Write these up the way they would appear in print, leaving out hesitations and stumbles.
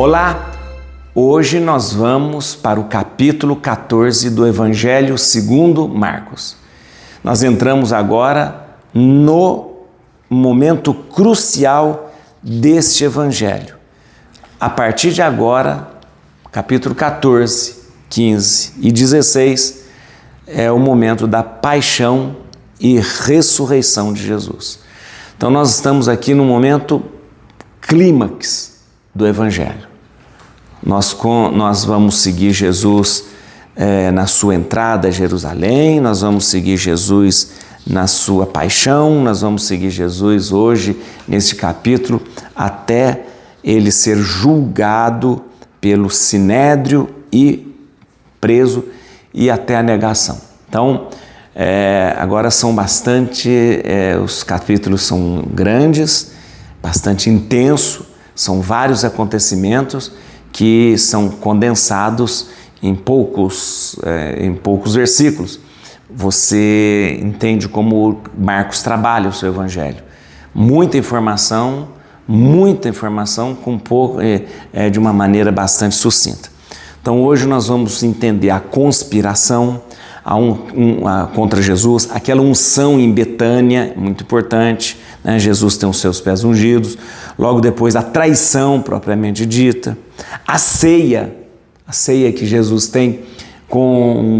Olá! Hoje nós vamos para o capítulo 14 do Evangelho segundo Marcos. Nós entramos agora no momento crucial deste Evangelho. A partir de agora, capítulo 14, 15 e 16 é o momento da paixão e ressurreição de Jesus. Então nós estamos aqui no momento clímax do Evangelho. Nós vamos seguir Jesus na sua entrada a Jerusalém, nós vamos seguir Jesus na sua paixão, nós vamos seguir Jesus hoje, neste capítulo, até ele ser julgado pelo Sinédrio e preso e até a negação. Então, agora são os capítulos são grandes, bastante intenso, são vários acontecimentos que são condensados em poucos versículos. Você entende como Marcos trabalha o seu evangelho. Muita informação de uma maneira bastante sucinta. Então hoje nós vamos entender a conspiração contra Jesus, aquela unção em Betânia, muito importante, né? Jesus tem os seus pés ungidos, logo depois a traição propriamente dita, a ceia que Jesus tem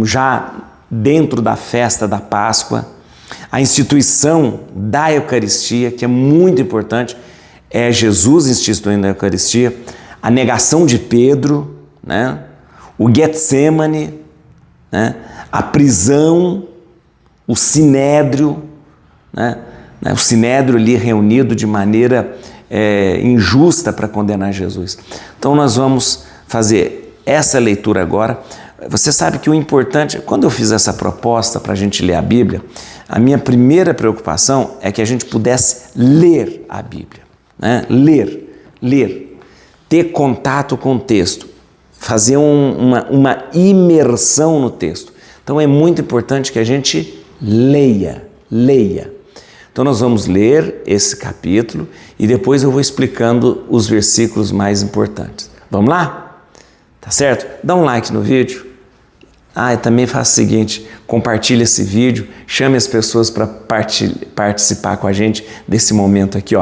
já dentro da festa da Páscoa, a instituição da Eucaristia, que é muito importante, é Jesus instituindo a Eucaristia, a negação de Pedro, né? O Getsemane, né? A prisão, o Sinédrio, né? O Sinédrio ali reunido de maneira injusta para condenar Jesus. Então nós vamos fazer essa leitura agora. Você sabe que o importante, quando eu fiz essa proposta para a gente ler a Bíblia, a minha primeira preocupação é que a gente pudesse ler a Bíblia, né? Ler, ter contato com o texto, fazer uma imersão no texto. Então é muito importante que a gente leia. Então nós vamos ler esse capítulo e depois eu vou explicando os versículos mais importantes. Vamos lá? Tá certo? Dá um like no vídeo. E também faça o seguinte, compartilhe esse vídeo, chame as pessoas para participar com a gente desse momento aqui,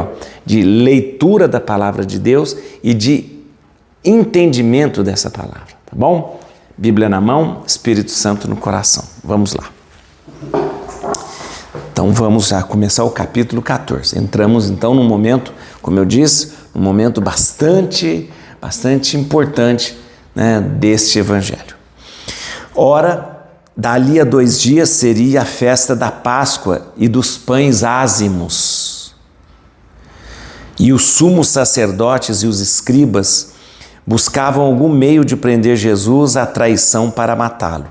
de leitura da palavra de Deus e de entendimento dessa palavra, tá bom? Bíblia na mão, Espírito Santo no coração. Vamos lá. Então vamos já começar o capítulo 14. Entramos então num momento, como eu disse, um momento bastante importante, né, deste evangelho. Ora, dali a 2 dias seria a festa da Páscoa e dos pães ázimos. E os sumos sacerdotes e os escribas buscavam algum meio de prender Jesus à traição para matá-lo.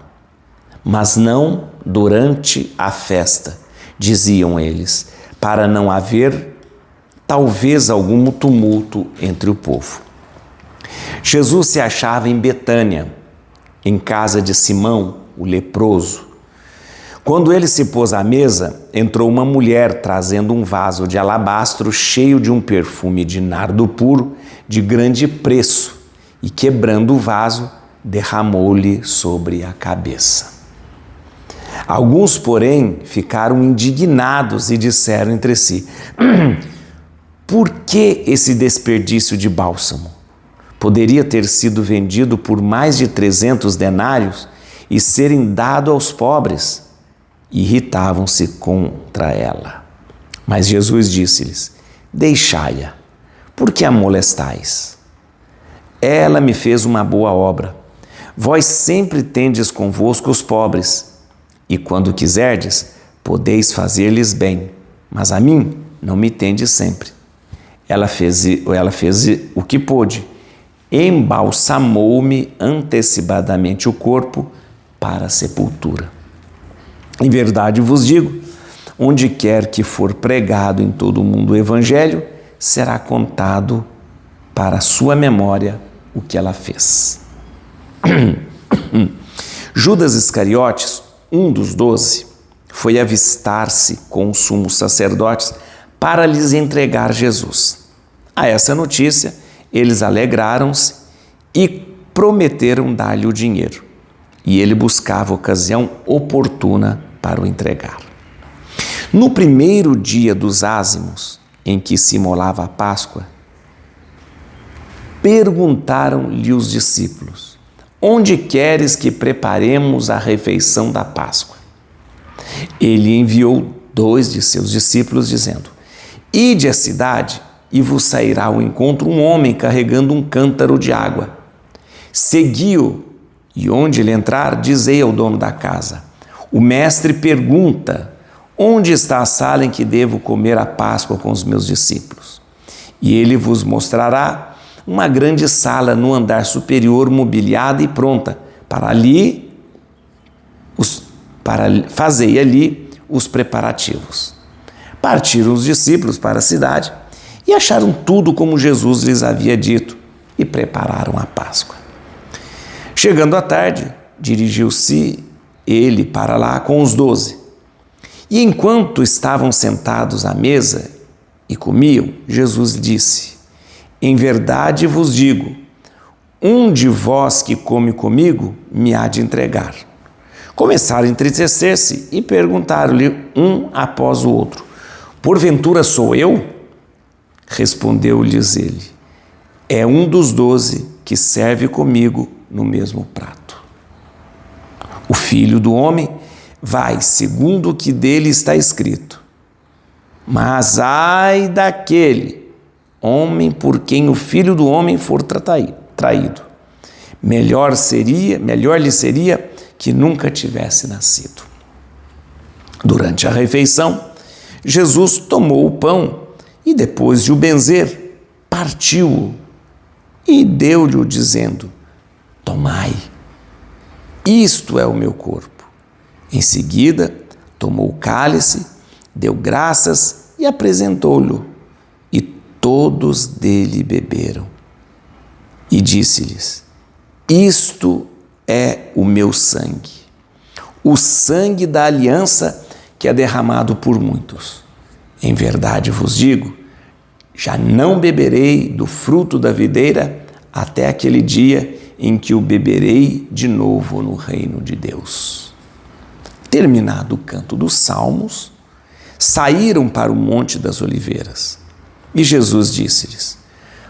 Mas não durante a festa, diziam eles, para não haver talvez algum tumulto entre o povo. Jesus se achava em Betânia, em casa de Simão, o leproso. Quando ele se pôs à mesa, entrou uma mulher trazendo um vaso de alabastro cheio de um perfume de nardo puro de grande preço e, quebrando o vaso, derramou-lhe sobre a cabeça. Alguns, porém, ficaram indignados e disseram entre si: por que esse desperdício de bálsamo? Poderia ter sido vendido por mais de 300 denários e serem dado aos pobres. Irritavam-se contra ela. Mas Jesus disse-lhes: deixai-a, por que a molestais? Ela me fez uma boa obra. Vós sempre tendes convosco os pobres, e quando quiserdes, podeis fazer-lhes bem, mas a mim não me tendes sempre. Ela fez o que pôde, embalsamou-me antecipadamente o corpo para a sepultura. Em verdade vos digo, onde quer que for pregado em todo o mundo o Evangelho, será contado para a sua memória o que ela fez. Judas Iscariotes, um dos 12, foi avistar-se com os sumos sacerdotes para lhes entregar Jesus. A essa notícia, eles alegraram-se e prometeram dar-lhe o dinheiro. E ele buscava ocasião oportuna para o entregar. No primeiro dia dos ázimos, em que se imolava a Páscoa, perguntaram-lhe os discípulos: onde queres que preparemos a refeição da Páscoa? Ele enviou 2 de seus discípulos, dizendo: ide à cidade e vos sairá ao encontro um homem carregando um cântaro de água. Segui-o, e onde ele entrar, dizei ao dono da casa: o mestre pergunta: onde está a sala em que devo comer a Páscoa com os meus discípulos? E ele vos mostrará uma grande sala no andar superior, mobiliada e pronta, fazei ali os preparativos. Partiram os discípulos para a cidade e acharam tudo como Jesus lhes havia dito e prepararam a Páscoa. Chegando à tarde, dirigiu-se ele para lá com os 12. E enquanto estavam sentados à mesa e comiam, Jesus disse: em verdade vos digo, um de vós que come comigo me há de entregar. Começaram a entristecer-se e perguntaram-lhe um após o outro: porventura sou eu? Respondeu-lhes ele: é um dos 12 que serve comigo no mesmo prato. O Filho do Homem vai segundo o que dele está escrito. Mas ai daquele homem por quem o Filho do Homem for traído. Melhor lhe seria que nunca tivesse nascido. Durante a refeição, Jesus tomou o pão e, depois de o benzer, partiu-o e deu-lhe, dizendo: tomai, isto é o meu corpo. Em seguida, tomou o cálice, deu graças e apresentou-lhe, e todos dele beberam. E disse-lhes: isto é o meu sangue, o sangue da aliança que é derramado por muitos. Em verdade vos digo, já não beberei do fruto da videira até aquele dia em que o beberei de novo no reino de Deus. Terminado o canto dos salmos, saíram para o Monte das Oliveiras. E Jesus disse-lhes: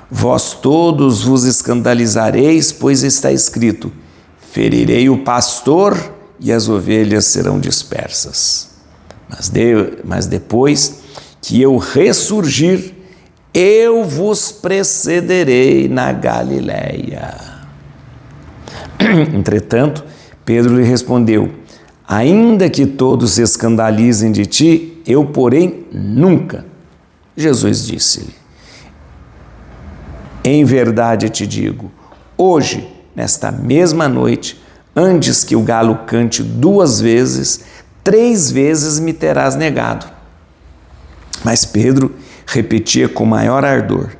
vós todos vos escandalizareis, pois está escrito: ferirei o pastor e as ovelhas serão dispersas. Mas depois que eu ressurgir, eu vos precederei na Galileia. Entretanto, Pedro lhe respondeu: ainda que todos se escandalizem de ti, eu, porém, nunca. Jesus disse-lhe: em verdade te digo, hoje, nesta mesma noite, antes que o galo cante 2 vezes, 3 vezes me terás negado. Mas Pedro repetia com maior ardor: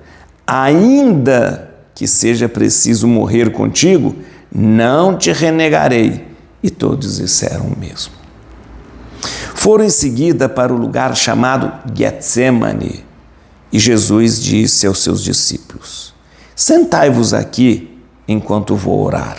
ainda que seja preciso morrer contigo, não te renegarei. E todos disseram o mesmo. Foram em seguida para o lugar chamado Getsemane, e Jesus disse aos seus discípulos: sentai-vos aqui enquanto vou orar.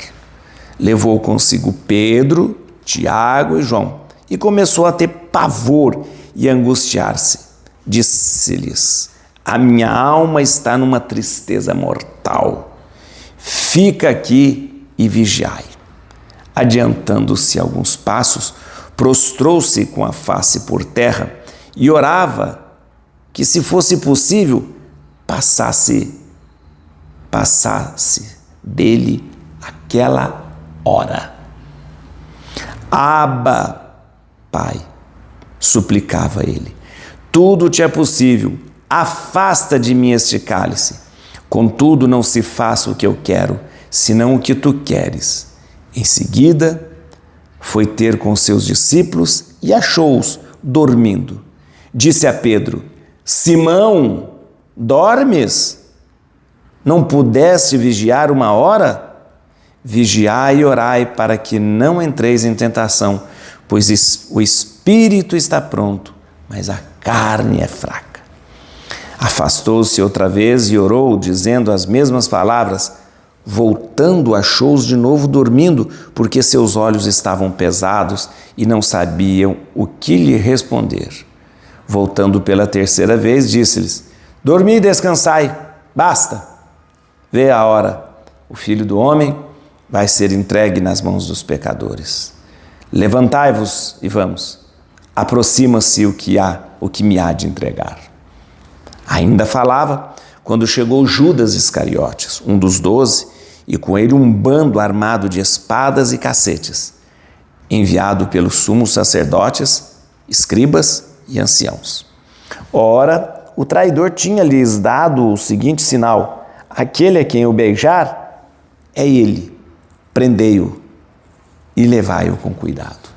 Levou consigo Pedro, Tiago e João, e começou a ter pavor e angustiar-se. Disse-lhes: a minha alma está numa tristeza mortal. Fica aqui e vigiai. Adiantando-se alguns passos, prostrou-se com a face por terra e orava que, se fosse possível, passasse dele aquela hora. Abba, Pai, suplicava ele, tudo te é possível, afasta de mim este cálice. Contudo, não se faça o que eu quero, senão o que tu queres. Em seguida, foi ter com seus discípulos e achou-os dormindo. Disse a Pedro: Simão, dormes? Não pudeste vigiar 1 hora? Vigiai e orai para que não entreis em tentação, pois o espírito está pronto, mas a carne é fraca. Afastou-se outra vez e orou, dizendo as mesmas palavras. Voltando, achou-os de novo dormindo, porque seus olhos estavam pesados e não sabiam o que lhe responder. Voltando pela terceira vez, disse-lhes: dormi e descansai, basta. Vê a hora, o Filho do Homem vai ser entregue nas mãos dos pecadores. Levantai-vos e vamos. Aproxima-se o que me há de entregar. Ainda falava quando chegou Judas Iscariotes, um dos 12, e com ele um bando armado de espadas e cacetes, enviado pelos sumos sacerdotes, escribas e anciãos. Ora, o traidor tinha-lhes dado o seguinte sinal: aquele a quem eu beijar é ele, prendei-o e levai-o com cuidado.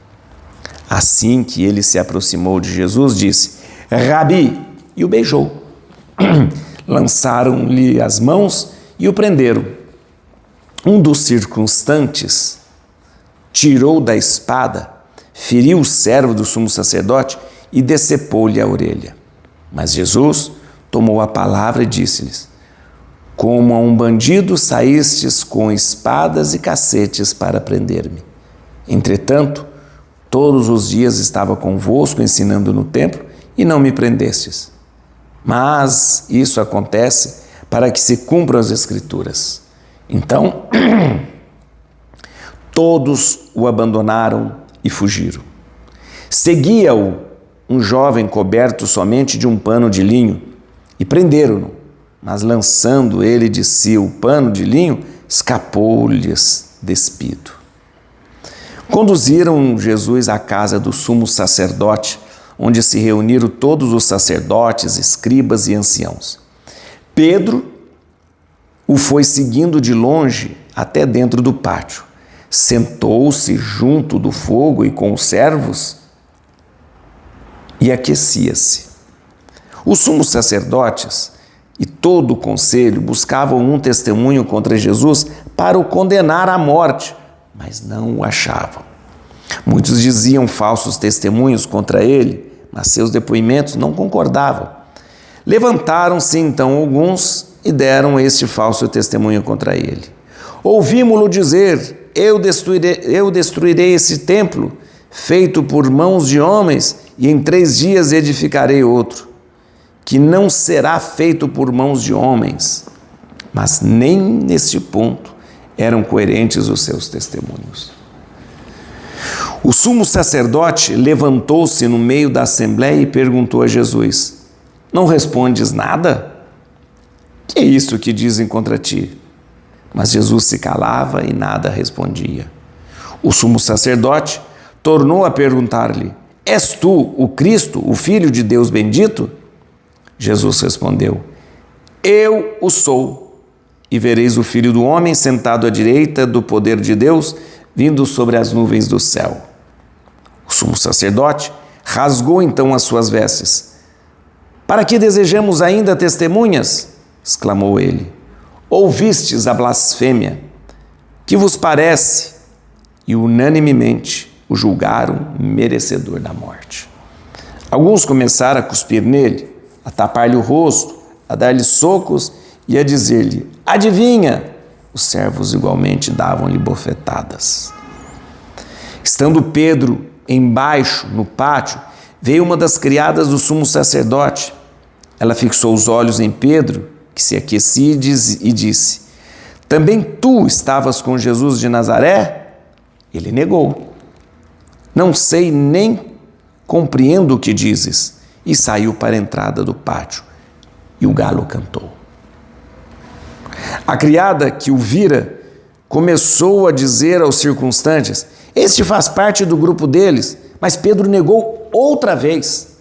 Assim que ele se aproximou de Jesus, disse: Rabi, e o beijou. Lançaram-lhe as mãos e o prenderam. Um dos circunstantes tirou da espada, feriu o servo do sumo sacerdote e decepou-lhe a orelha. Mas Jesus tomou a palavra e disse-lhes: como a um bandido saístes com espadas e cacetes para prender-me. Entretanto, todos os dias estava convosco ensinando no templo e não me prendestes. Mas isso acontece para que se cumpram as Escrituras. Então, todos o abandonaram e fugiram. Seguia-o um jovem coberto somente de um pano de linho e prenderam-no, mas lançando ele de si o pano de linho, escapou-lhes despido. Conduziram Jesus à casa do sumo sacerdote, onde se reuniram todos os sacerdotes, escribas e anciãos. Pedro o foi seguindo de longe até dentro do pátio. Sentou-se junto do fogo e com os servos e aquecia-se. Os sumos sacerdotes e todo o conselho buscavam um testemunho contra Jesus para o condenar à morte, mas não o achavam. Muitos diziam falsos testemunhos contra ele, mas seus depoimentos não concordavam. Levantaram-se então alguns e deram este falso testemunho contra ele. Ouvimo-lo dizer: eu destruirei esse templo, feito por mãos de homens, e em 3 dias edificarei outro, que não será feito por mãos de homens. Mas nem neste ponto eram coerentes os seus testemunhos. O sumo sacerdote levantou-se no meio da assembleia e perguntou a Jesus: não respondes nada? Que é isso que dizem contra ti? Mas Jesus se calava e nada respondia. O sumo sacerdote tornou a perguntar-lhe: és tu o Cristo, o Filho de Deus bendito? Jesus respondeu: eu o sou, e vereis o Filho do Homem sentado à direita do poder de Deus, vindo sobre as nuvens do céu. O sumo sacerdote rasgou então as suas vestes. Para que desejamos ainda testemunhas? Exclamou ele. Ouvistes a blasfêmia. Que vos parece? E unanimemente o julgaram merecedor da morte. Alguns começaram a cuspir nele, a tapar-lhe o rosto, a dar-lhe socos e a dizer-lhe: adivinha! Os servos igualmente davam-lhe bofetadas. Estando Pedro embaixo, no pátio, veio uma das criadas do sumo sacerdote. Ela fixou os olhos em Pedro, que se aquecia, e disse: também tu estavas com Jesus de Nazaré? Ele negou: não sei nem compreendo o que dizes. E saiu para a entrada do pátio, e o galo cantou. A criada que o vira começou a dizer aos circunstantes: este faz parte do grupo deles. Mas Pedro negou outra vez.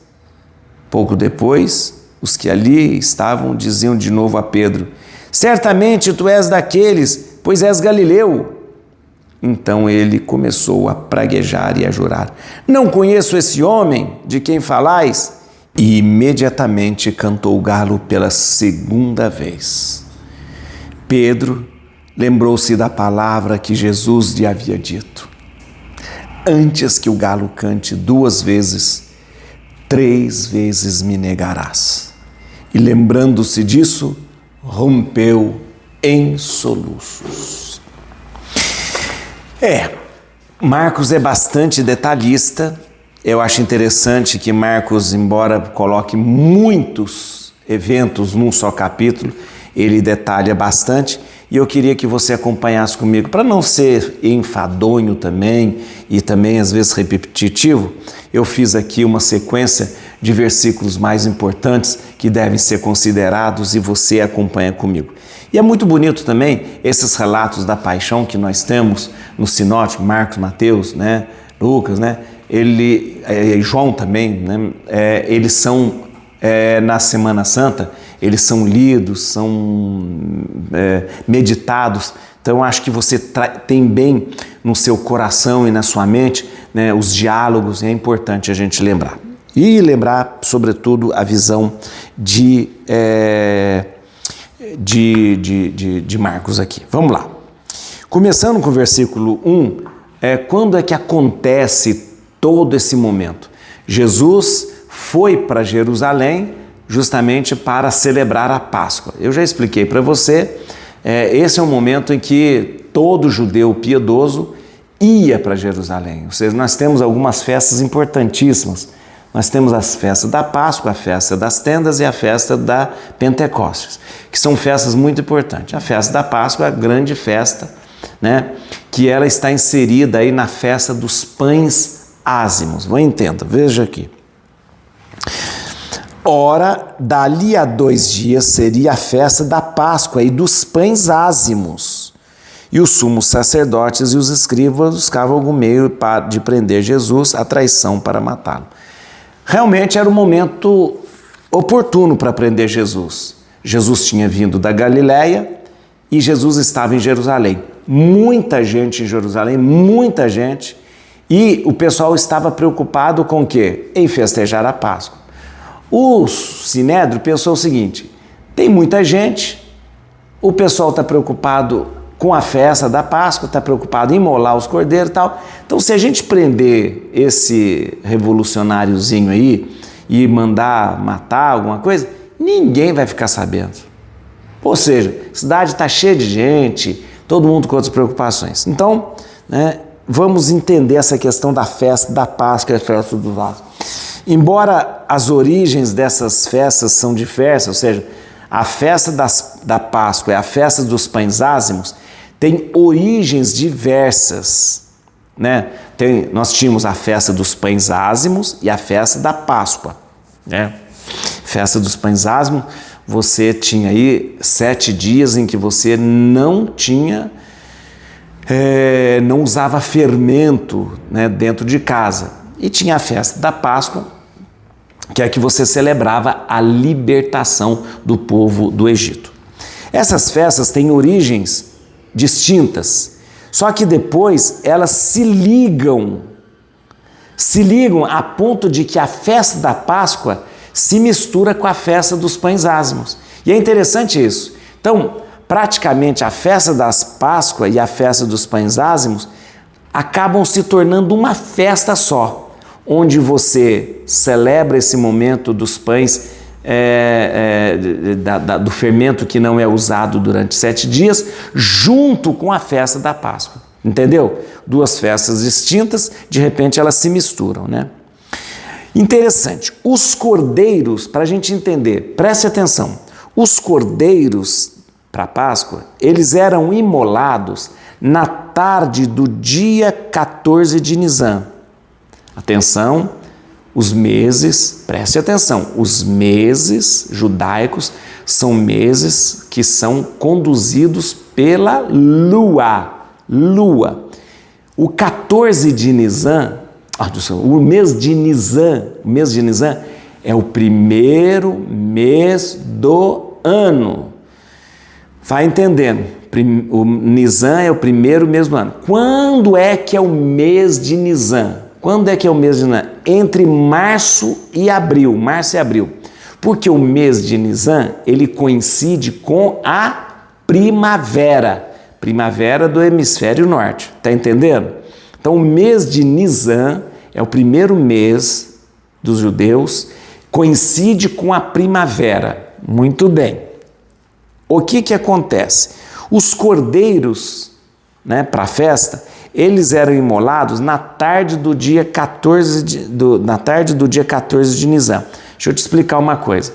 Pouco depois, os que ali estavam diziam de novo a Pedro: certamente tu és daqueles, pois és galileu. Então ele começou a praguejar e a jurar: não conheço esse homem de quem falais. E imediatamente cantou o galo pela 2ª vez. Pedro lembrou-se da palavra que Jesus lhe havia dito: antes que o galo cante 2 vezes, 3 vezes me negarás. e, lembrando-se disso, rompeu em soluços. Marcos é bastante detalhista. Eu acho interessante que Marcos, embora coloque muitos eventos num só capítulo, ele detalha bastante, e eu queria que você acompanhasse comigo, para não ser enfadonho também, e também às vezes repetitivo. Eu fiz aqui uma sequência de versículos mais importantes que devem ser considerados e você acompanha comigo. E é muito bonito também esses relatos da paixão que nós temos no sinótico, Marcos, Mateus, né, Lucas, né, João também, né, eles são, na Semana Santa, eles são lidos, são meditados. Então, acho que você tem bem no seu coração e na sua mente, né, os diálogos, e é importante a gente lembrar. E lembrar, sobretudo, a visão de Marcos aqui. Vamos lá. Começando com o versículo 1, quando é que acontece todo esse momento? Jesus foi para Jerusalém justamente para celebrar a Páscoa. Eu já expliquei para você, esse é um momento em que todo judeu piedoso ia para Jerusalém. Ou seja, nós temos algumas festas importantíssimas. Nós temos as festas da Páscoa, a festa das tendas e a festa da Pentecostes, que são festas muito importantes. A festa da Páscoa é a grande festa, né, que ela está inserida aí na festa dos pães ázimos. Vou entender, veja aqui. Ora, dali a 2 dias seria a festa da Páscoa e dos pães ázimos. E os sumos sacerdotes e os escribas buscavam algum meio de prender Jesus à traição para matá-lo. Realmente era o momento oportuno para prender Jesus. Jesus tinha vindo da Galileia e Jesus estava em Jerusalém. Muita gente em Jerusalém, muita gente. E o pessoal estava preocupado com o quê? Em festejar a Páscoa. O Sinédrio pensou o seguinte: tem muita gente, o pessoal está preocupado com a festa da Páscoa, está preocupado em imolar os cordeiros e tal. Então, se a gente prender esse revolucionáriozinho aí e mandar matar alguma coisa, ninguém vai ficar sabendo. Ou seja, a cidade está cheia de gente, todo mundo com outras preocupações. Então, né, vamos entender essa questão da festa da Páscoa e a festa do vaso. Embora as origens dessas festas são diversas, ou seja, a festa da Páscoa e a festa dos pães ázimos tem origens diversas, né? Nós tínhamos a festa dos pães ázimos e a festa da Páscoa, né? Festa dos pães ázimos, você tinha aí 7 dias em que você não usava fermento, né, dentro de casa. E tinha a festa da Páscoa, que é que você celebrava a libertação do povo do Egito. Essas festas têm origens distintas, só que depois elas se ligam a ponto de que a festa da Páscoa se mistura com a festa dos pães ázimos. E é interessante isso. Então, praticamente a festa das Páscoa e a festa dos pães ázimos acabam se tornando uma festa só, onde você celebra esse momento dos pães, do fermento que não é usado durante 7 dias, junto com a festa da Páscoa. Entendeu? 2 festas distintas, de repente elas se misturam, né? Interessante. Os cordeiros, para a gente entender, preste atenção, os cordeiros para a Páscoa, eles eram imolados na tarde do dia 14 de Nisan. Atenção, os meses, preste atenção, os meses judaicos são meses que são conduzidos pela lua. O 14 de Nisan, o mês de Nisan é o primeiro mês do ano. Vai entendendo, o Nisan é o primeiro mês do ano. Quando é que é o mês de Nisan? Entre março e abril, porque o mês de Nisan, ele coincide com a primavera do hemisfério norte, tá entendendo? Então o mês de Nisan é o primeiro mês dos judeus, coincide com a primavera, Muito bem. O que acontece? Os cordeiros, né, para a festa, eles eram imolados na tarde do dia 14 de Nisan. Deixa eu te explicar uma coisa.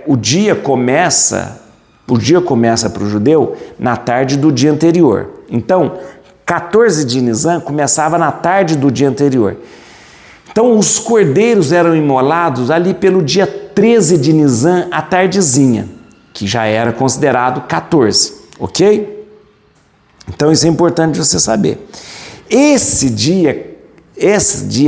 O dia começa para o judeu na tarde do dia anterior. Então, 14 de Nisan começava na tarde do dia anterior. Então, os cordeiros eram imolados ali pelo dia 13 de Nisan à tardezinha, que já era considerado 14, ok? Então, isso é importante você saber. Esse dia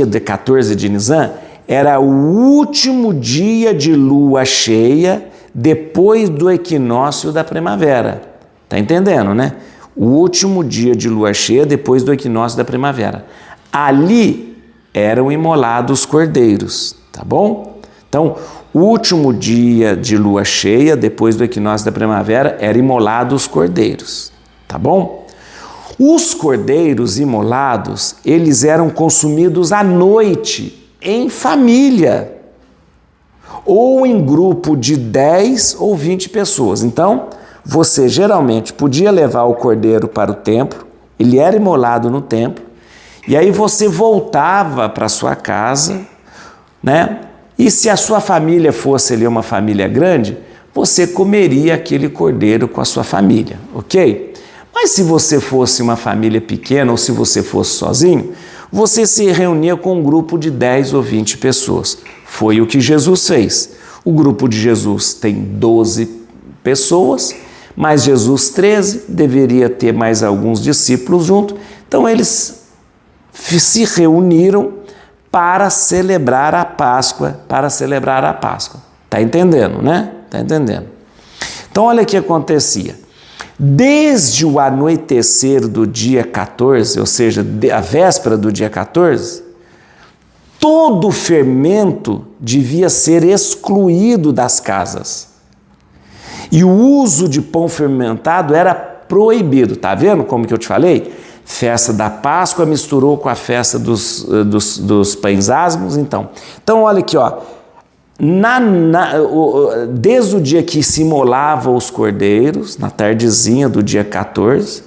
de 14 de Nisan era o último dia de lua cheia depois do equinócio da primavera. Tá entendendo, né? O último dia de lua cheia depois do equinócio da primavera. Ali eram imolados os cordeiros, tá bom? Então, o último dia de lua cheia depois do equinócio da primavera era imolado os cordeiros, tá bom? Os cordeiros imolados, eles eram consumidos à noite, em família, ou em grupo de 10 ou 20 pessoas. Então, você geralmente podia levar o cordeiro para o templo, ele era imolado no templo, e aí você voltava para sua casa, né? E se a sua família fosse ali uma família grande, você comeria aquele cordeiro com a sua família, ok? Mas se você fosse uma família pequena ou se você fosse sozinho, você se reunia com um grupo de 10 ou 20 pessoas. Foi o que Jesus fez. O grupo de Jesus tem 12 pessoas, mas Jesus 13, deveria ter mais alguns discípulos junto. Então eles se reuniram para celebrar a Páscoa, Tá entendendo, né? Tá entendendo. Então olha o que acontecia. Desde o anoitecer do dia 14, ou seja, a véspera do dia 14, todo fermento devia ser excluído das casas. E o uso de pão fermentado era proibido. Tá vendo como que eu te falei? Festa da Páscoa misturou com a festa dos pães asmos. Então olha aqui, ó. Desde o dia que se imolava os cordeiros, na tardezinha do dia 14,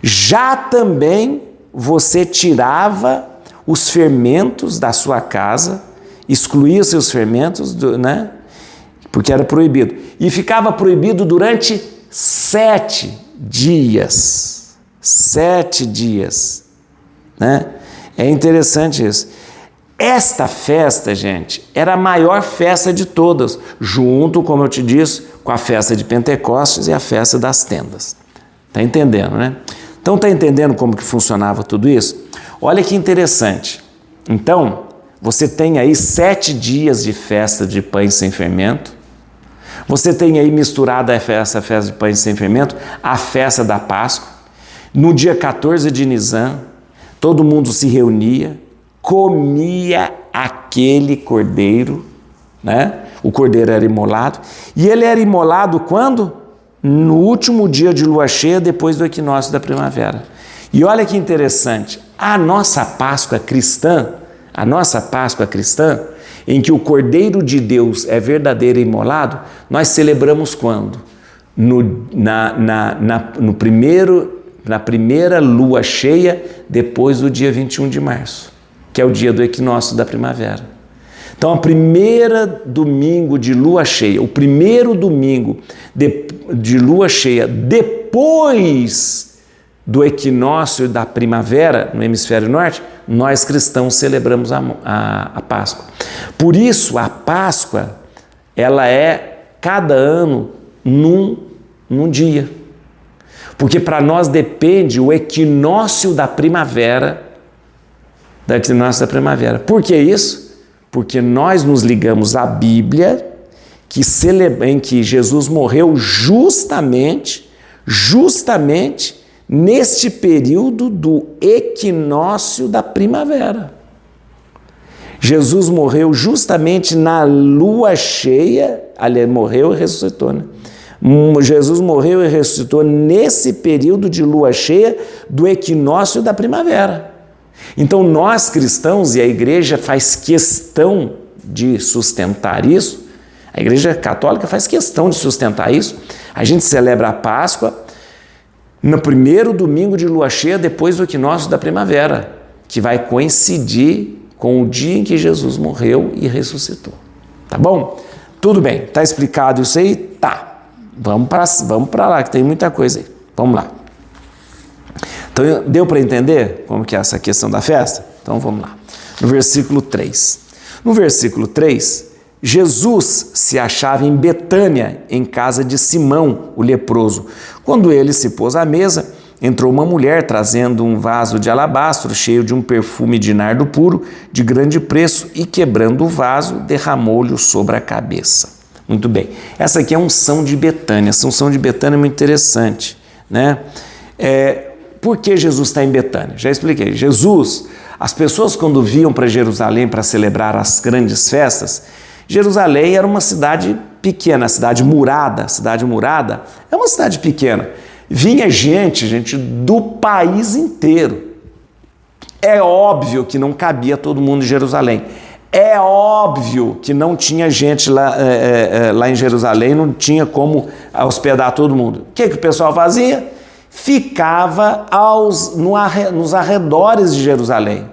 já também você tirava os fermentos da sua casa, excluía os seus fermentos, né? Porque era proibido. E ficava proibido durante 7 dias. 7 dias, né? É interessante isso. Esta festa, gente, era a maior festa de todas, junto, como eu te disse, com a festa de Pentecostes e a festa das tendas. Tá entendendo, né? Então, tá entendendo como que funcionava tudo isso? Olha que interessante. Então, você tem aí 7 dias de festa de pães sem fermento. Você tem aí misturada essa festa de pães sem fermento, a festa da Páscoa. No dia 14 de Nisan, todo mundo se reunia, comia aquele cordeiro, né? O cordeiro era imolado. E ele era imolado quando? No último dia de lua cheia, depois do equinócio da primavera. E olha que interessante, a nossa Páscoa cristã, em que o Cordeiro de Deus é verdadeiro e imolado, nós celebramos quando? Na primeira lua cheia, depois do dia 21 de março, que é o dia do equinócio da primavera. Então, a primeira domingo de lua cheia, o primeiro domingo de lua cheia, depois do equinócio da primavera, no hemisfério norte, nós cristãos celebramos a Páscoa. Por isso, a Páscoa, ela é cada ano num dia. Porque para nós depende o equinócio da primavera, Por que isso? Porque nós nos ligamos à Bíblia, em que Jesus morreu justamente neste período do equinócio da primavera. Jesus morreu justamente na lua cheia, aliás, morreu e ressuscitou, né? Jesus morreu e ressuscitou nesse período de lua cheia do equinócio da primavera. Então nós cristãos, e a igreja faz questão de sustentar isso, A Igreja Católica faz questão de sustentar isso. A gente celebra a Páscoa no primeiro domingo de lua cheia, depois do equinócio da primavera, que vai coincidir com o dia em que Jesus morreu e ressuscitou. Tá bom? Tudo bem, tá explicado isso aí? Tá. Vamos para lá, que tem muita coisa aí. Vamos lá. Então, deu para entender como que é essa questão da festa? Então, vamos lá. No versículo 3. No versículo 3, Jesus se achava em Betânia, em casa de Simão, o leproso. Quando ele se pôs à mesa, entrou uma mulher trazendo um vaso de alabastro cheio de um perfume de nardo puro, de grande preço, e quebrando o vaso, derramou-lhe sobre a cabeça. Muito bem. Essa aqui é a unção de Betânia. Essa unção de Betânia é muito interessante, né? Por que Jesus está em Betânia? Já expliquei. Jesus, as pessoas quando vinham para Jerusalém para celebrar as grandes festas, Jerusalém era uma cidade pequena, cidade murada é uma cidade pequena. Vinha gente do país inteiro. É óbvio que não cabia todo mundo em Jerusalém. É óbvio que não tinha gente lá em Jerusalém, não tinha como hospedar todo mundo. O que o pessoal fazia? Ficava nos arredores de Jerusalém.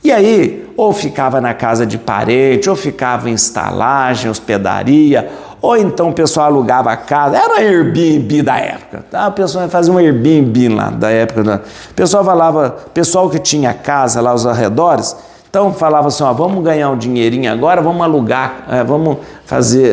E aí, ou ficava na casa de parente, ou ficava em estalagem, hospedaria, ou então o pessoal alugava a casa. Era Airbnb da época, tá? O pessoal fazia um Airbnb lá da época. O pessoal falava, pessoal que tinha casa lá aos arredores, então falava assim, vamos ganhar um dinheirinho agora, vamos alugar,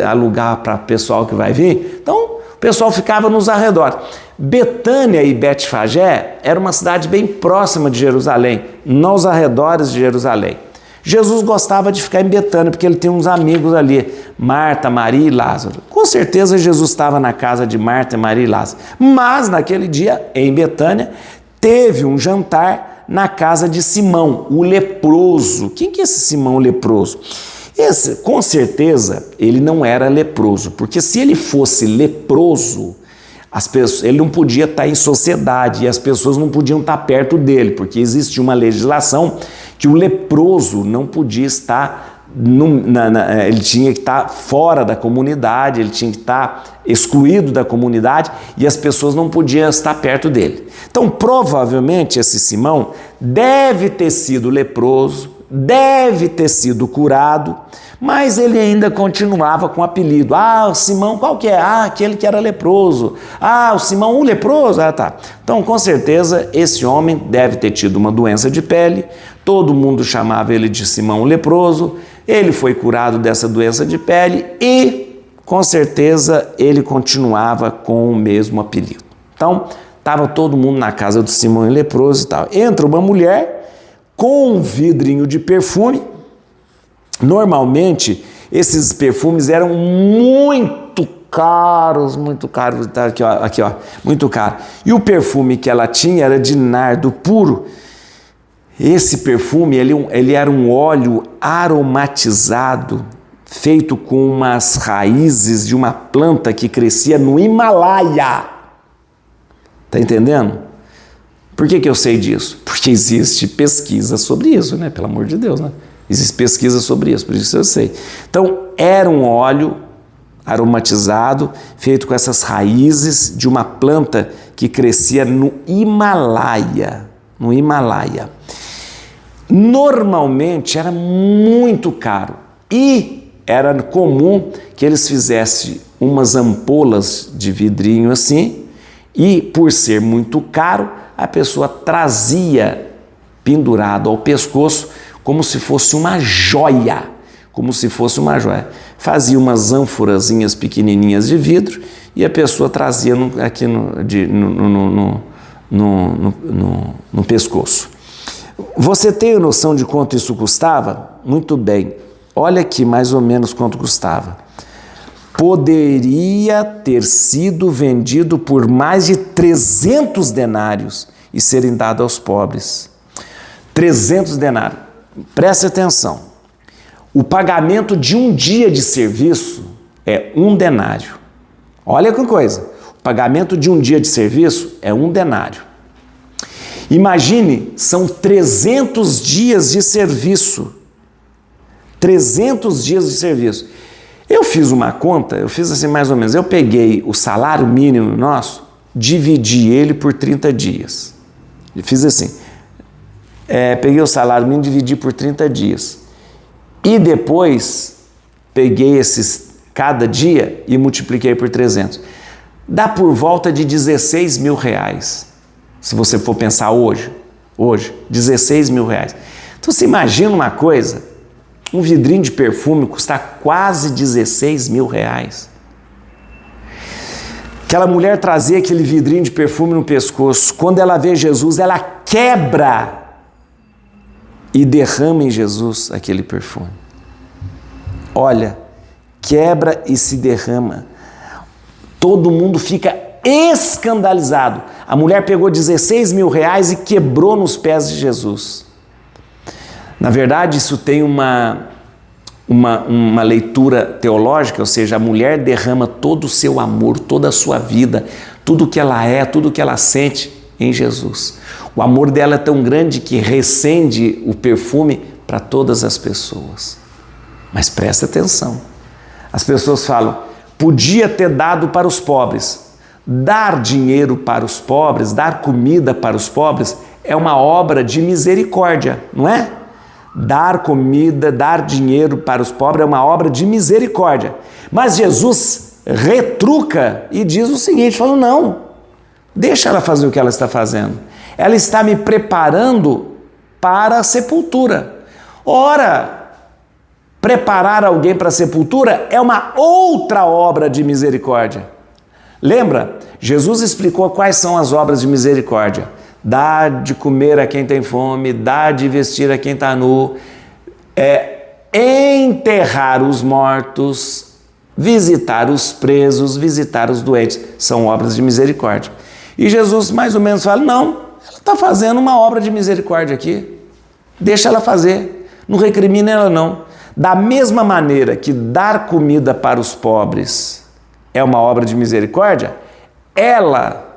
alugar para o pessoal que vai vir. Então, o pessoal ficava nos arredores. Betânia e Betfagé era uma cidade bem próxima de Jerusalém, nos arredores de Jerusalém. Jesus gostava de ficar em Betânia, porque ele tem uns amigos ali, Marta, Maria e Lázaro. Com certeza Jesus estava na casa de Marta, Maria e Lázaro. Mas naquele dia, em Betânia, teve um jantar na casa de Simão, o leproso. Quem que é esse Simão leproso? Esse, com certeza, ele não era leproso, porque se ele fosse leproso, ele não podia estar em sociedade e as pessoas não podiam estar perto dele, porque existia uma legislação que o leproso não podia estar, ele tinha que estar fora da comunidade, ele tinha que estar excluído da comunidade e as pessoas não podiam estar perto dele. Então, provavelmente, esse Simão deve ter sido leproso, deve ter sido curado, mas ele ainda continuava com o apelido. O Simão, qual que é? Aquele que era leproso. O Simão, o leproso? Tá. Então, com certeza, esse homem deve ter tido uma doença de pele, todo mundo chamava ele de Simão o leproso, ele foi curado dessa doença de pele e, com certeza, ele continuava com o mesmo apelido. Então, estava todo mundo na casa do Simão o leproso e tal. Entra uma mulher com um vidrinho de perfume. Normalmente, esses perfumes eram muito caros, tá aqui, ó, muito caro. E o perfume que ela tinha era de nardo puro. Esse perfume, ele era um óleo aromatizado, feito com umas raízes de uma planta que crescia no Himalaia. Tá entendendo? Por que eu sei disso? Porque existe pesquisa sobre isso, né? Pelo amor de Deus, né? Existe pesquisa sobre isso, por isso eu sei. Então, era um óleo aromatizado, feito com essas raízes de uma planta que crescia no Himalaia. No Himalaia. Normalmente era muito caro e era comum que eles fizessem umas ampolas de vidrinho assim e, por ser muito caro, a pessoa trazia pendurado ao pescoço como se fosse uma joia, Fazia umas ânforazinhas pequenininhas de vidro e a pessoa trazia aqui no pescoço. Você tem noção de quanto isso custava? Muito bem. Olha aqui mais ou menos quanto custava. Poderia ter sido vendido por mais de 300 denários e serem dados aos pobres. 300 denários. Preste atenção. O pagamento de um dia de serviço é 1 denário. Olha que coisa. O pagamento de um dia de serviço é 1 denário. Imagine, são 300 dias de serviço. 300 dias de serviço. Eu fiz uma conta, eu fiz assim mais ou menos, eu peguei o salário mínimo nosso, dividi ele por 30 dias. Eu fiz assim, peguei o salário mínimo, dividi por 30 dias. E depois peguei cada dia e multipliquei por 300. Dá por volta de 16 mil reais. Se você for pensar hoje, 16 mil reais. Então você imagina uma coisa, um vidrinho de perfume custa quase 16 mil reais. Aquela mulher trazia aquele vidrinho de perfume no pescoço. Quando ela vê Jesus, ela quebra e derrama em Jesus aquele perfume. Olha, quebra e se derrama. Todo mundo fica escandalizado. A mulher pegou 16 mil reais e quebrou nos pés de Jesus. Na verdade, isso tem uma leitura teológica, ou seja, a mulher derrama todo o seu amor, toda a sua vida, tudo que ela é, tudo que ela sente em Jesus. O amor dela é tão grande que recende o perfume para todas as pessoas. Mas presta atenção. As pessoas falam, podia ter dado para os pobres. Dar dinheiro para os pobres, dar comida para os pobres é uma obra de misericórdia, não é? Dar comida, dar dinheiro para os pobres é uma obra de misericórdia. Mas Jesus retruca e diz o seguinte, falou, não, deixa ela fazer o que ela está fazendo. Ela está me preparando para a sepultura. Ora, preparar alguém para a sepultura é uma outra obra de misericórdia. Lembra? Jesus explicou quais são as obras de misericórdia. Dá de comer a quem tem fome, dá de vestir a quem está nu, enterrar os mortos, visitar os presos, visitar os doentes. São obras de misericórdia. E Jesus mais ou menos fala, não, ela está fazendo uma obra de misericórdia aqui. Deixa ela fazer, não recrimina ela não. Da mesma maneira que dar comida para os pobres é uma obra de misericórdia, ela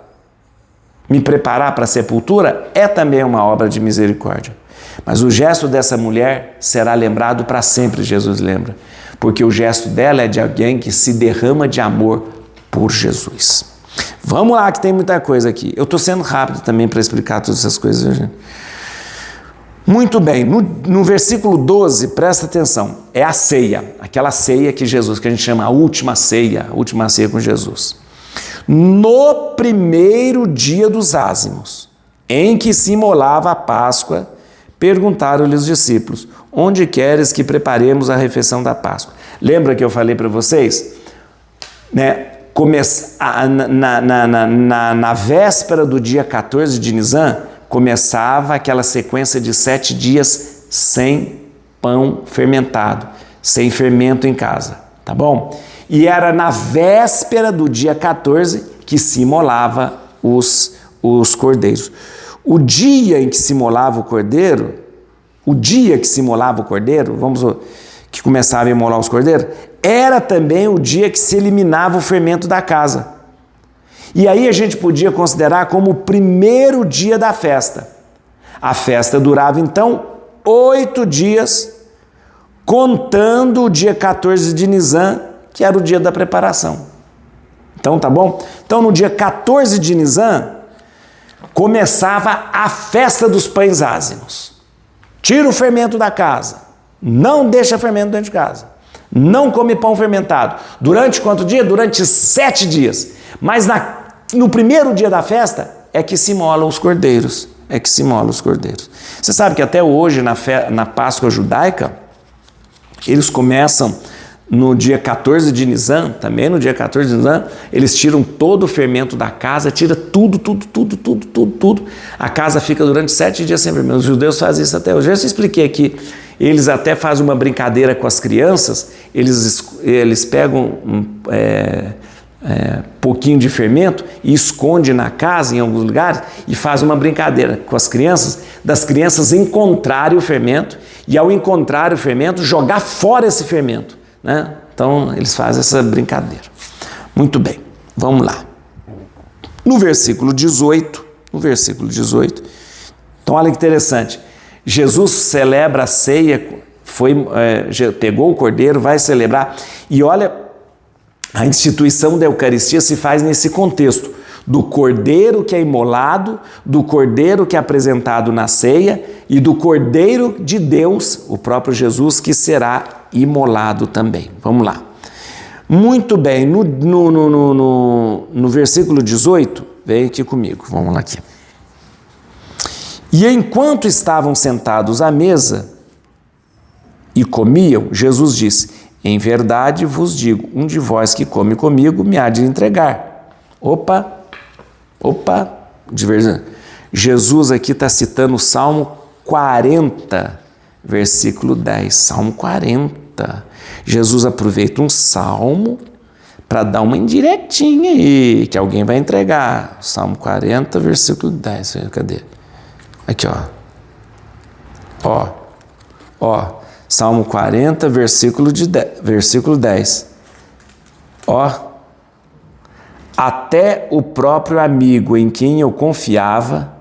me preparar para a sepultura é também uma obra de misericórdia. Mas o gesto dessa mulher será lembrado para sempre, Jesus lembra, porque o gesto dela é de alguém que se derrama de amor por Jesus. Vamos lá que tem muita coisa aqui. Eu estou sendo rápido também para explicar todas essas coisas, gente. Muito bem, no versículo 12, presta atenção, é a ceia, aquela ceia que Jesus, que a gente chama a última ceia com Jesus. No primeiro dia dos ázimos, em que se imolava a Páscoa, perguntaram-lhe os discípulos, onde queres que preparemos a refeição da Páscoa? Lembra que eu falei para vocês? Na véspera do dia 14 de Nisan, começava aquela sequência de 7 dias sem pão fermentado, sem fermento em casa, tá bom? E era na véspera do dia 14 que se imolava os cordeiros. O dia em que se imolava o cordeiro, que começava a imolar os cordeiros, era também o dia que se eliminava o fermento da casa. E aí a gente podia considerar como o primeiro dia da festa. A festa durava então 8 dias, contando o dia 14 de Nisan, que era o dia da preparação. Então, tá bom? Então, no dia 14 de Nisan, começava a festa dos pães ázimos. Tira o fermento da casa. Não deixa fermento dentro de casa. Não come pão fermentado. Durante quanto dia? Durante 7 dias. Mas no primeiro dia da festa é que se imolam os cordeiros. Você sabe que até hoje, na Páscoa judaica, eles começam no dia 14 de Nisan, também no dia 14 de Nisan, eles tiram todo o fermento da casa, tira tudo. A casa fica durante 7 dias sem fermento. Os judeus fazem isso até hoje. Eu já expliquei aqui. Eles até fazem uma brincadeira com as crianças, eles pegam pouquinho de fermento e esconde na casa, em alguns lugares, e faz uma brincadeira com as crianças, das crianças encontrarem o fermento e, ao encontrar o fermento, jogar fora esse fermento, né? Então, eles fazem essa brincadeira. Muito bem, vamos lá. No versículo 18, então olha que interessante, Jesus celebra a ceia pegou o cordeiro, vai celebrar. E olha, a instituição da Eucaristia se faz nesse contexto do cordeiro que é imolado, do cordeiro que é apresentado na ceia e do cordeiro de Deus, o próprio Jesus, que será imolado também. Vamos lá. Muito bem, no versículo 18, vem aqui comigo, vamos lá aqui. E enquanto estavam sentados à mesa e comiam, Jesus disse: em verdade vos digo, um de vós que come comigo me há de entregar. Opa, Jesus aqui está citando o Salmo 40, versículo 10, Salmo 40. Jesus aproveita um salmo para dar uma indiretinha aí, que alguém vai entregar. Salmo 40, versículo 10, cadê? Aqui, ó, Salmo 40, versículo 10. Até o próprio amigo em quem eu confiava,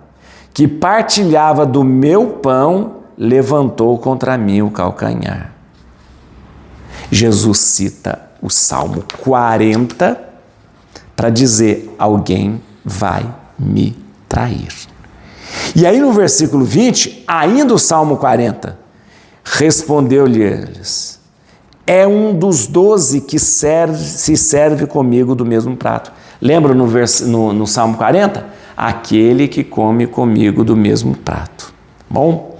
que partilhava do meu pão, levantou contra mim o calcanhar. Jesus cita o Salmo 40 para dizer: alguém vai me trair. E aí no versículo 20, ainda o Salmo 40, respondeu-lhes: é um dos 12 que se serve comigo do mesmo prato. Lembra no Salmo 40? Aquele que come comigo do mesmo prato. Bom,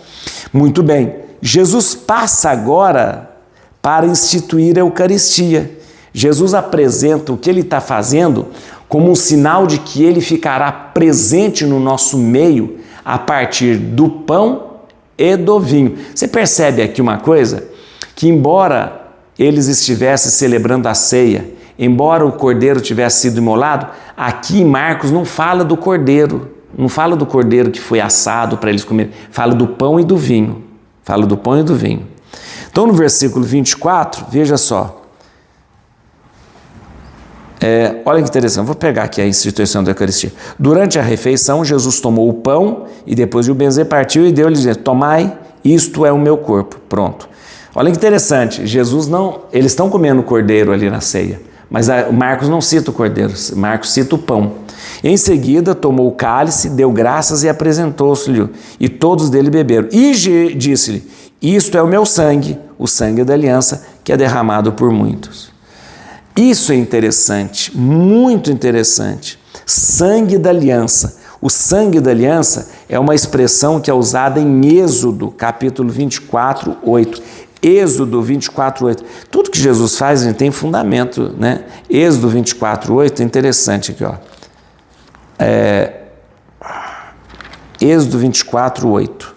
muito bem. Jesus passa agora para instituir a Eucaristia. Jesus apresenta o que ele está fazendo como um sinal de que ele ficará presente no nosso meio a partir do pão e do vinho. Você percebe aqui uma coisa? Que embora eles estivessem celebrando a ceia, embora o cordeiro tivesse sido imolado, aqui em Marcos não fala do cordeiro, não fala do cordeiro que foi assado para eles comerem, fala do pão e do vinho. Fala do pão e do vinho. Então, no versículo 24, veja só. Olha que interessante, vou pegar aqui a instituição da Eucaristia. Durante a refeição, Jesus tomou o pão e depois de o benzer partiu e deu-lhe dizendo: tomai, isto é o meu corpo. Pronto. Olha que interessante, eles estão comendo o cordeiro ali na ceia, mas Marcos não cita o cordeiro, Marcos cita o pão. Em seguida, tomou o cálice, deu graças e apresentou-se-lhe, e todos dele beberam. E disse-lhe: isto é o meu sangue, o sangue da aliança, que é derramado por muitos. Isso é interessante, muito interessante. Sangue da aliança. O sangue da aliança é uma expressão que é usada em Êxodo, capítulo 24, 8. Êxodo 24, 8. Tudo que Jesus faz, a gente tem fundamento, né? Êxodo 24, 8, é interessante aqui, ó. Êxodo 24, 8.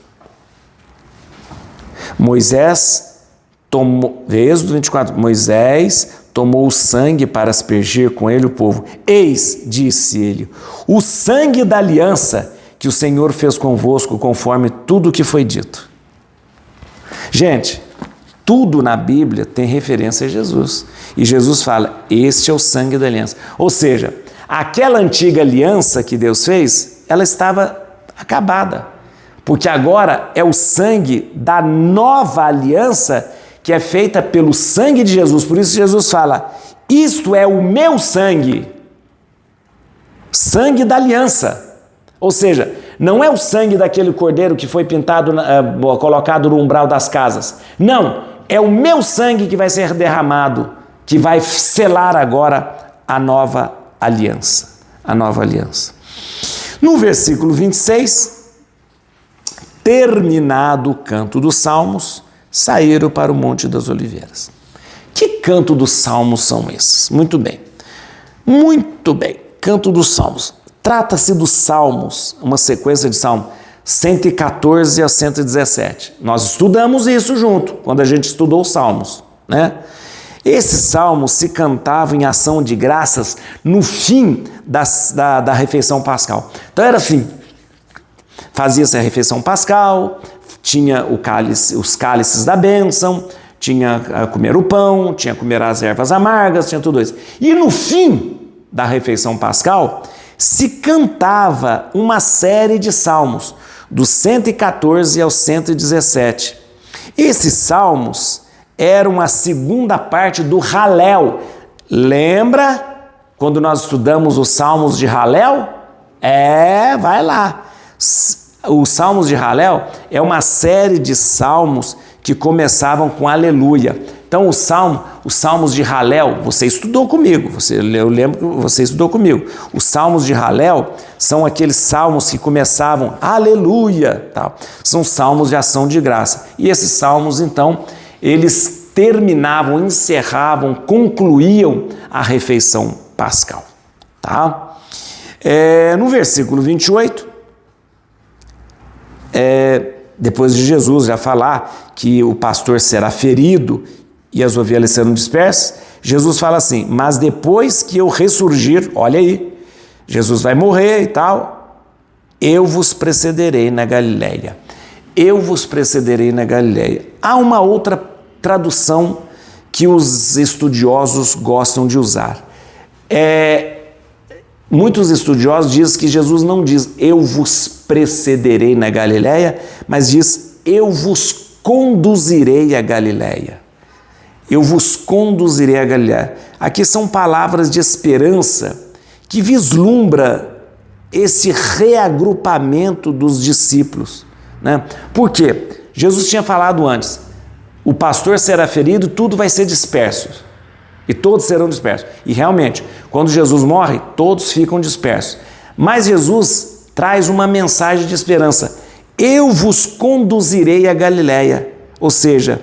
Êxodo 24, Moisés tomou o sangue para aspergir com ele o povo. Eis, disse ele, o sangue da aliança que o Senhor fez convosco, conforme tudo o que foi dito. Gente, tudo na Bíblia tem referência a Jesus. E Jesus fala: este é o sangue da aliança. Ou seja, aquela antiga aliança que Deus fez, ela estava acabada. Porque agora é o sangue da nova aliança que é feita pelo sangue de Jesus. Por isso Jesus fala: isto é o meu sangue. Sangue da aliança. Ou seja, não é o sangue daquele cordeiro que foi pintado, colocado no umbral das casas. Não. É o meu sangue que vai ser derramado, que vai selar agora a nova aliança. A nova aliança. No versículo 26, terminado o canto dos salmos, saíram para o Monte das Oliveiras. Que canto dos salmos são esses? Muito bem. Muito bem. Canto dos salmos. Trata-se dos salmos, uma sequência de salmos. 114 a 117. Nós estudamos isso junto, quando a gente estudou os salmos, né? Esses salmos se cantavam em ação de graças no fim da refeição pascal. Então era assim, fazia-se a refeição pascal, tinha os cálices da bênção, tinha a comer o pão, tinha a comer as ervas amargas, tinha tudo isso. E no fim da refeição pascal, se cantava uma série de salmos, dos 114 ao 117. Esses salmos eram a segunda parte do Halel. Lembra quando nós estudamos os salmos de Halel? Vai lá. Os salmos de Halel é uma série de salmos que começavam com aleluia. Então os salmos de Halel, você estudou comigo, eu lembro que você estudou comigo. Os salmos de Halel são aqueles salmos que começavam aleluia, tal. São salmos de ação de graça. E esses salmos, então, eles terminavam, encerravam, concluíam a refeição pascal. Tá? No versículo 28, depois de Jesus já falar que o pastor será ferido e as ovelhas serão dispersas, Jesus fala assim: mas depois que eu ressurgir, olha aí, Jesus vai morrer e tal, eu vos precederei na Galileia. Eu vos precederei na Galileia. Há uma outra tradução que os estudiosos gostam de usar. Muitos estudiosos dizem que Jesus não diz eu vos precederei na Galileia, mas diz eu vos conduzirei à Galileia. Eu vos conduzirei à Galileia. Aqui são palavras de esperança que vislumbra esse reagrupamento dos discípulos, né? Por quê? Jesus tinha falado antes, o pastor será ferido, tudo vai ser disperso. E todos serão dispersos. E realmente, quando Jesus morre, todos ficam dispersos. Mas Jesus traz uma mensagem de esperança. Eu vos conduzirei à Galileia. Ou seja,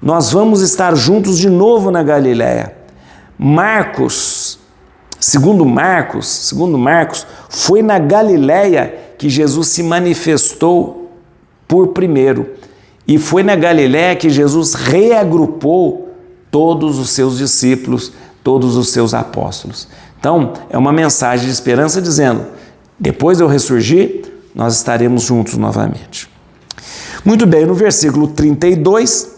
nós vamos estar juntos de novo na Galileia. Segundo Marcos, foi na Galileia que Jesus se manifestou por primeiro. E foi na Galileia que Jesus reagrupou todos os seus discípulos, todos os seus apóstolos. Então, é uma mensagem de esperança dizendo, depois de eu ressurgir, nós estaremos juntos novamente. Muito bem, no versículo 32,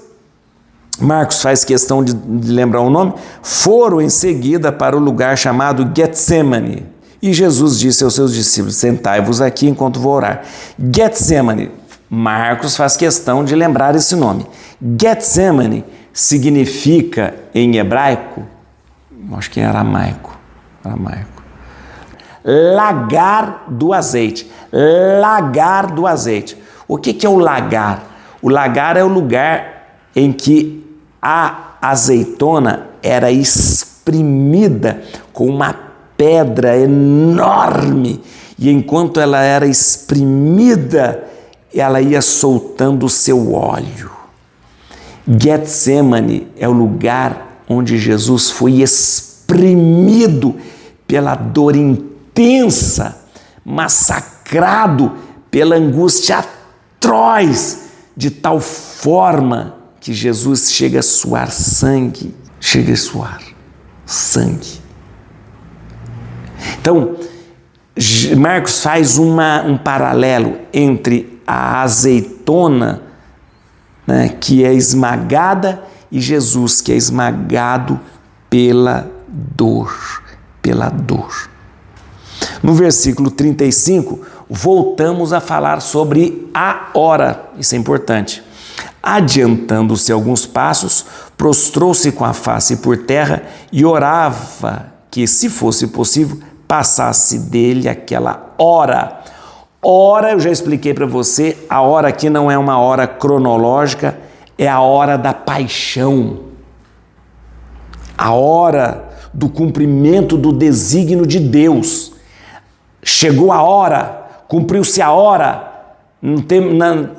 Marcos faz questão de lembrar o nome, foram em seguida para o lugar chamado Getsemane. E Jesus disse aos seus discípulos, sentai-vos aqui enquanto vou orar. Getsemane, Marcos faz questão de lembrar esse nome. Getsemane significa em hebraico, acho que é aramaico, lagar do azeite. Lagar do azeite. O que é o lagar? O lagar é o lugar em que a azeitona era espremida com uma pedra enorme e enquanto ela era espremida, ela ia soltando o seu óleo. Getsemane é o lugar onde Jesus foi espremido pela dor intensa, massacrado pela angústia atroz, de tal forma que Jesus chega a suar sangue, Então, Marcos faz um paralelo entre a azeitona, né, que é esmagada, e Jesus, que é esmagado pela dor. No versículo 35, voltamos a falar sobre a hora, isso é importante. Adiantando-se alguns passos, prostrou-se com a face por terra e orava que, se fosse possível, passasse dele aquela hora. Hora, eu já expliquei para você, a hora aqui não é uma hora cronológica, é a hora da paixão. A hora do cumprimento do desígnio de Deus. Chegou a hora, cumpriu-se a hora.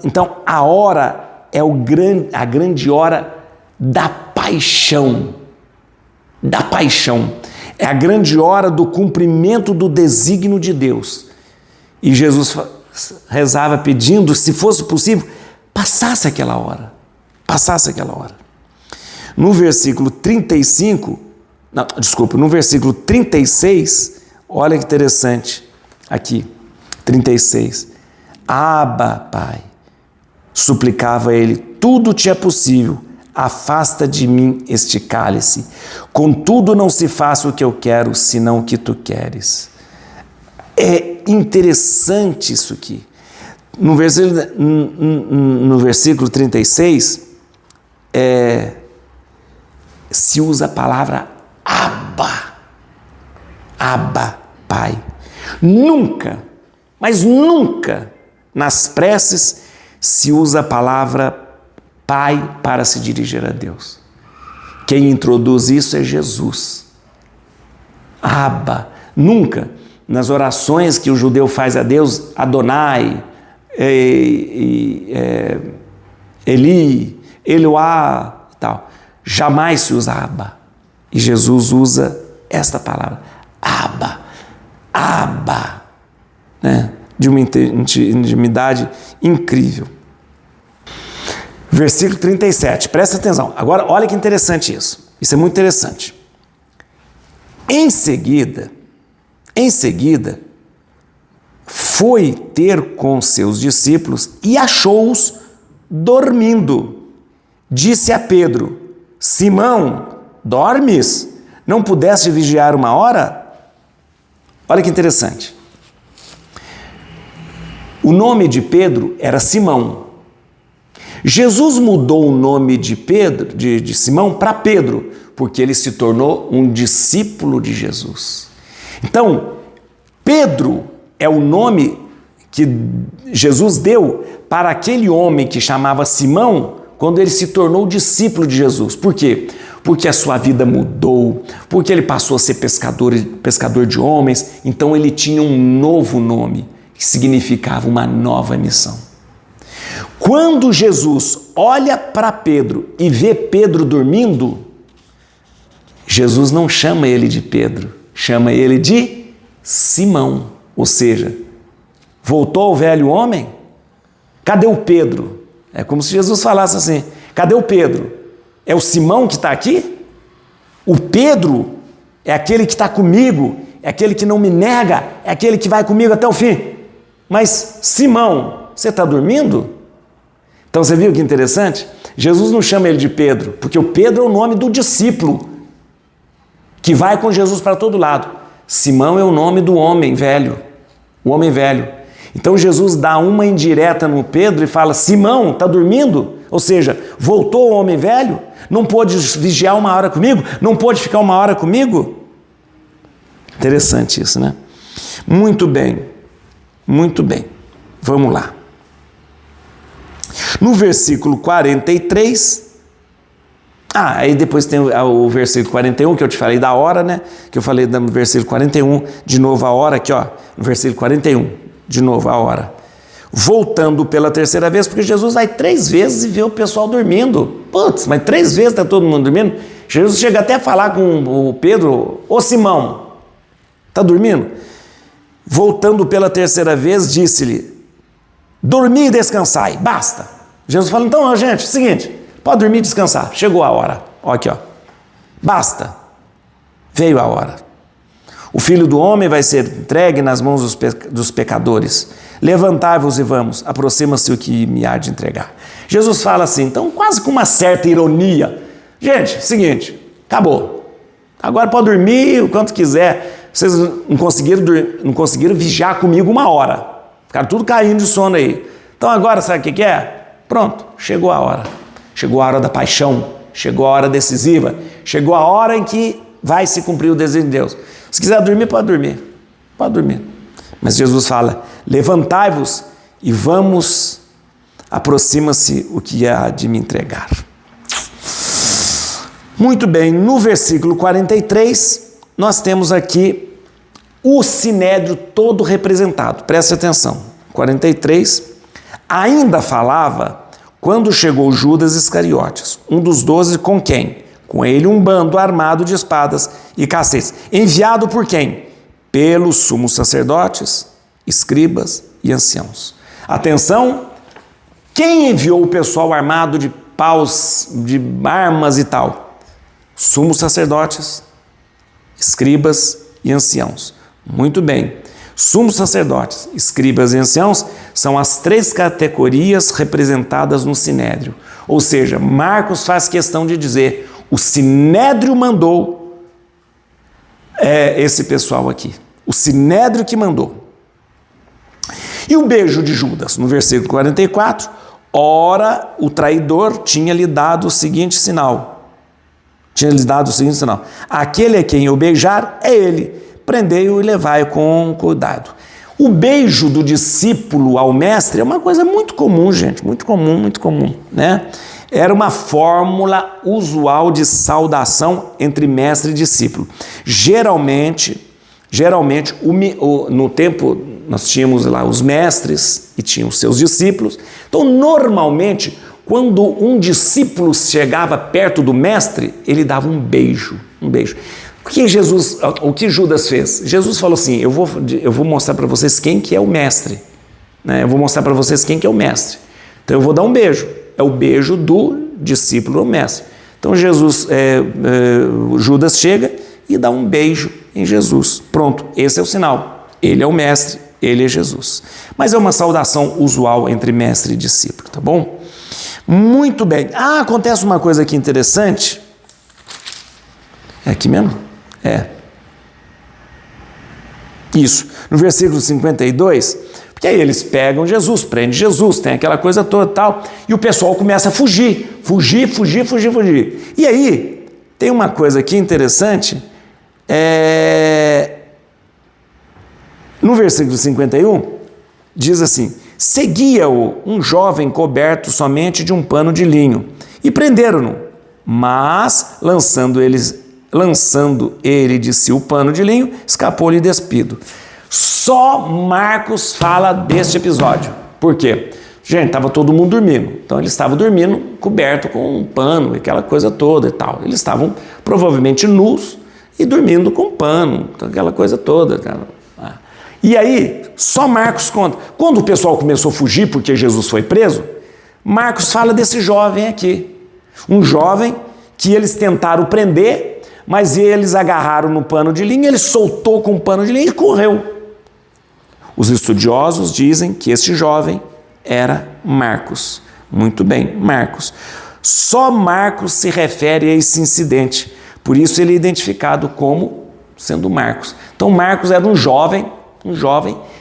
Então, a hora é a grande hora da paixão. É a grande hora do cumprimento do desígnio de Deus. E Jesus rezava pedindo, se fosse possível, passasse aquela hora. No versículo 36, olha que interessante aqui, 36. Abba, Pai, suplicava ele, tudo te é possível, afasta de mim este cálice. Contudo, não se faça o que eu quero, senão o que tu queres. É interessante isso aqui. No versículo 36, se usa a palavra Abba. Abba, Pai. Nunca, mas nunca nas preces se usa a palavra Pai para se dirigir a Deus. Quem introduz isso é Jesus. Abba. Nunca. Nas orações que o judeu faz a Deus, Adonai, Eli, Eloá e tal. Jamais se usa Abba. E Jesus usa esta palavra. Abba. Abba. Né? De uma intimidade incrível. Versículo 37, presta atenção. Agora, olha que interessante isso. Isso é muito interessante. Em seguida, foi ter com seus discípulos e achou-os dormindo. Disse a Pedro: Simão, dormes? Não pudeste vigiar 1 hora? Olha que interessante. O nome de Pedro era Simão. Jesus mudou o nome de Pedro, de Simão, para Pedro, porque ele se tornou um discípulo de Jesus. Então, Pedro é o nome que Jesus deu para aquele homem que chamava Simão, quando ele se tornou discípulo de Jesus. Por quê? Porque a sua vida mudou, porque ele passou a ser pescador de homens, então ele tinha um novo nome, que significava uma nova missão. Quando Jesus olha para Pedro e vê Pedro dormindo, Jesus não chama ele de Pedro, chama ele de Simão. Ou seja, voltou ao velho homem? Cadê o Pedro? É como se Jesus falasse assim: cadê o Pedro? É o Simão que está aqui? O Pedro é aquele que está comigo, é aquele que não me nega, é aquele que vai comigo até o fim. Mas Simão, você está dormindo? Então você viu que interessante? Jesus não chama ele de Pedro, porque o Pedro é o nome do discípulo que vai com Jesus para todo lado. Simão é o nome do homem velho, o homem velho. Então Jesus dá uma indireta no Pedro e fala: Simão, está dormindo? Ou seja, voltou o homem velho? Não pôde vigiar 1 hora comigo? Não pôde ficar 1 hora comigo? Interessante isso, né? Muito bem, muito bem. Vamos lá. No versículo 43, aí depois tem o versículo 41, que eu te falei da hora, né? Que eu falei no versículo 41, de novo a hora, aqui ó, no versículo 41, de novo a hora. Voltando pela 3ª vez, porque Jesus vai 3 vezes e vê o pessoal dormindo. Putz, mas 3 vezes está todo mundo dormindo? Jesus chega até a falar com o Pedro: Ô Simão, está dormindo? Voltando pela 3ª vez, disse-lhe: dormi e descansai, basta. Jesus fala: então, gente, seguinte, pode dormir e descansar, chegou a hora. Ó, aqui, ó, basta, veio a hora. O Filho do Homem vai ser entregue nas mãos dos pecadores. Levantai-vos e vamos, aproxima-se o que me há de entregar. Jesus fala assim, então quase com uma certa ironia: gente, seguinte, acabou, agora pode dormir o quanto quiser. Vocês não conseguiram vigiar comigo 1 hora, ficaram tudo caindo de sono aí. Então agora sabe o que é? Pronto, chegou a hora. Chegou a hora da paixão, chegou a hora decisiva, chegou a hora em que vai se cumprir o desejo de Deus. Se quiser dormir, pode dormir, pode dormir. Mas Jesus fala: levantai-vos e vamos, aproxima-se o que há de me entregar. Muito bem, no versículo 43, nós temos aqui o sinédrio todo representado. Preste atenção. 43, ainda falava quando chegou Judas Iscariotes, um dos 12, com quem? Com ele um bando armado de espadas e cacetes. Enviado por quem? Pelos sumos sacerdotes, escribas e anciãos. Atenção, quem enviou o pessoal armado de paus, de armas e tal? Sumos sacerdotes, escribas e anciãos. Muito bem. Sumos sacerdotes, escribas e anciãos são as 3 categorias representadas no sinédrio. Ou seja, Marcos faz questão de dizer: o sinédrio mandou esse pessoal aqui. O sinédrio que mandou. E o beijo de Judas, no versículo 44, Ora, o traidor tinha lhe dado o seguinte sinal. Aquele a quem eu beijar é ele. Prendei-o e levai-o com cuidado. O beijo do discípulo ao mestre é uma coisa muito comum, gente. Muito comum, né? Era uma fórmula usual de saudação entre mestre e discípulo. Geralmente, no tempo nós tínhamos lá os mestres e tinham os seus discípulos. Então, normalmente, quando um discípulo chegava perto do mestre, ele dava um beijo. O que Judas fez? Jesus falou assim, eu vou mostrar para vocês quem que é o mestre. Né? Então eu vou dar um beijo. É o beijo do discípulo ao mestre. Então Judas chega e dá um beijo em Jesus. Pronto, esse é o sinal. Ele é o mestre, ele é Jesus. Mas é uma saudação usual entre mestre e discípulo, tá bom? Muito bem. Acontece uma coisa aqui interessante. É aqui mesmo? É. Isso. No versículo 52, porque aí eles pegam Jesus, prendem Jesus, tem aquela coisa toda e tal, e o pessoal começa a fugir. E aí, tem uma coisa aqui interessante, no versículo 51, diz assim, seguia-o um jovem coberto somente de um pano de linho, e prenderam-no, mas, lançando ele de si o pano de linho, escapou-lhe despido. Só Marcos fala deste episódio. Por quê? Gente, estava todo mundo dormindo. Então eles estavam dormindo coberto com um pano, aquela coisa toda e tal. Eles estavam provavelmente nus e dormindo com pano, aquela coisa toda. E aí, só Marcos conta. Quando o pessoal começou a fugir porque Jesus foi preso, Marcos fala desse jovem aqui. Um jovem que eles tentaram prender, mas eles agarraram no pano de linha, ele soltou com o pano de linha e correu. Os estudiosos dizem que este jovem era Marcos. Muito bem, Marcos. Só Marcos se refere a esse incidente, por isso ele é identificado como sendo Marcos. Então Marcos era um jovem